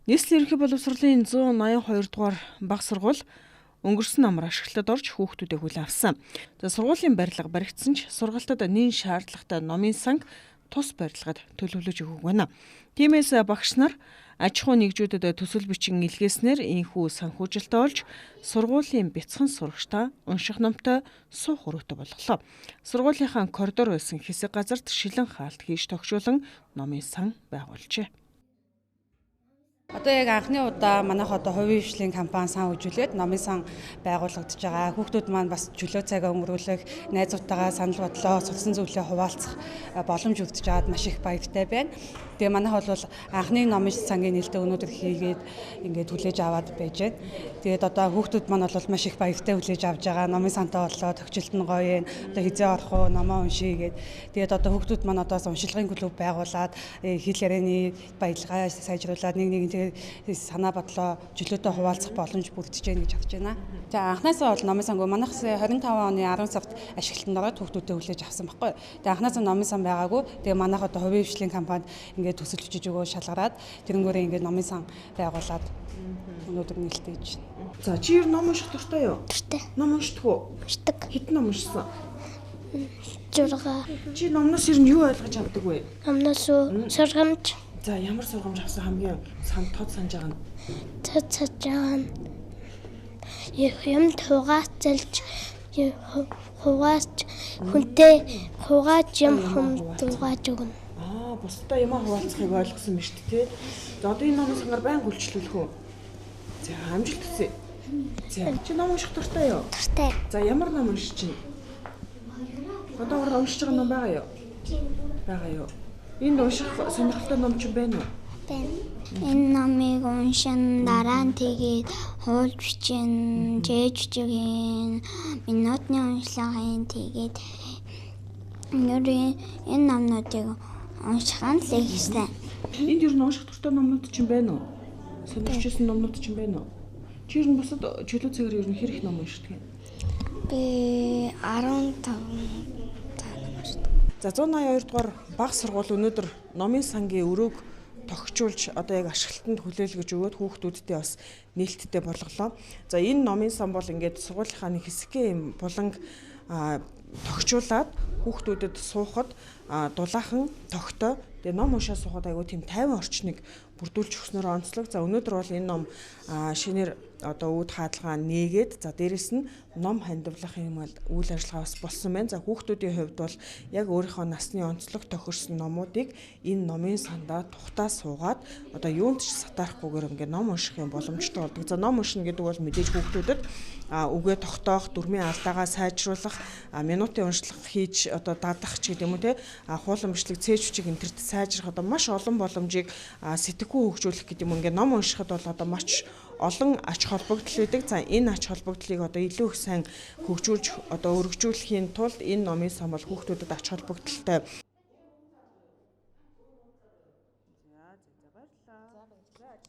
Нийслэлийн ерөнхий боловсролын 182 дугаар бага сургууль өнгөрсөн амар ашиглалтад орж хүүхдүүдээ хүлээн авсан. За сургуулийн барилга баригдсан ч сургалтад нийн шаардлагатай номын санг тус барилгад төлөвлөж өгөөг байна. Тиймээс багш нар аж ахуй нэгжүүдэд төсөл бичин илгээснээр ийхүү санхүүжилтөд олж сургуулийн бяцхан сурагчдаа унших номтой суух өрөөтэй болголоо. Сургуулийнхаа коридор байсан хэсэг газарт шилэн хаалт хийж тогшуулан номын сан байгуулжээ. Одоо яг анхны удаа манайх хувийн хвшлийн компани сан үзүүлээд номын сан байгуулагдаж байгаа. Хүүхдүүд маань бас чөлөө цагаа өнгөрүүлэх, найзуудтайгаа санал бодлоо, судалсан зүйлээ хуваалцах боломж өгдөж аваад маш их баяртай байна. Тэгээ манайх бол анхны номын сангийн нээлттэй өнөөдөр хийгээд ингээд хүлээж аваад байж байна. Тэгээд одоо хүүхдүүд маань бол маш их баяртай хүлээж авж байгаа. Номын сантай боллоо, төгсөлт нь гоё юм. Одоо хизээ орох уу, номоо уншия гээд. Тэгээд одоо хүүхдүүд маань одоо уншилгын клуб байгуулад хэл ярианы баялгаа сайжруулад нэг санаа бодлоо чөлөөтэй хуваалцах боломж бүрдэж байна гэж харж байна. За анхнаасаа бол номын санг манайх 25 оны 10 сард ашиглалтанд ороод хүүхдүүдэд хүлээж авсан байхгүй. Тэгээ анхнаасаа номын сан байгаагүй. Тэгээ манайх одоо хувийн хвшлийн компанид ингээд төсөл бичиж өгөө шалгараад тэрнгээрээ ингээд номын сан байгуулад өнөөдөр нээлттэй байна. За чи ер ном унших дуртай юу? Дуртай. Ном уншдаг уу? Уншдаг. Хэдэн ном уншсан? 6. Чи номноос ер нь юу ойлгож авдаг вэ? Номноос сургамж. За ямар сургамж авсан хамгийн тод санаж байгаа нь? Цацаж байгаа нь юм хугаацалж хүнтэй хугааж юм хумдуугааж өгнө. Бусдаа юм хуваалцахыг ойлгосон биз дээ. За одоо энэ номын сангаар байнга үйлчлүүлэх үү? За амжилт хүсье. За чи ном унших дуртай юу? Дуртай. За ямар ном уншиж чинь? Одоо уншиж байгаа ном байгаа юу? Байгаа юу? Энд унших сонирхолтой ном ч байна уу? Байна. Энэ номыг уншин дараа нь тэгээд хууль бичин, жижигэн, минутны уншлагын тэгээд энэ номнуудыг уншихын л ихсэн. Энд ер нь унших дуртай номнууд ч байна уу? Сонирхчихсан номнууд ч байна уу? Чи ер нь бусад чөлөө цагаар ер нь хэр их ном уншдаг юм? Би 15 За 182 дугаар бага сургууль өнөөдөр номын сангийн өрөөг тогтчуулж одоо яг ашиглалтанд хүлээлгэж өгөөд хүүхдүүдтэй бас нээлттэй болголоо. За энэ номын сан бол ингээд сургуулийнхаа нэг хэсгийн буланг тогтчуулаад хүүхдүүдэд суухад дулаахан тогтоо тэгээ ном уншаа суухад айгүй тийм 50 орчныг бүрдүүлж өгснөөр онцлог. За өнөөдөр бол энэ ном шинээр одоо үүд хаалгаа нээгээд за дээрэс нь ном хандивлах юм бол үйл ажиллагаа бас болсон байна. За хүүхдүүдийн хувьд бол яг өөрийнхөө насны онцлог тохирсон номуудыг энэ номын сандаа тухтаа суугаад одоо юунд ч сатаарахгүйгээр ингээд ном унших юм боломжтой болдог. За ном уншина гэдэг бол мэдээж хүүхдүүдэд үгээ тогтоох, дүрмийн алдаагаа сайжруулах, минутын уншлага хийж одоо дадах ч гэдэг юм уу те хуулан бичлэг цээж хүчиг энтерт сайжрах одоо маш олон боломжийг сэтгэхүй хөгжүүлэх гэдэг юм ингээд ном уншихад бол одоо маш олон ач холбогдол үүдэг. За энэ ач холбогдлыг одоо илүү их сайн хөгжүүлж одоо өргөжүүлэхийн тулд энэ номын сан бол хүүхдүүдэд ач холбогдолтой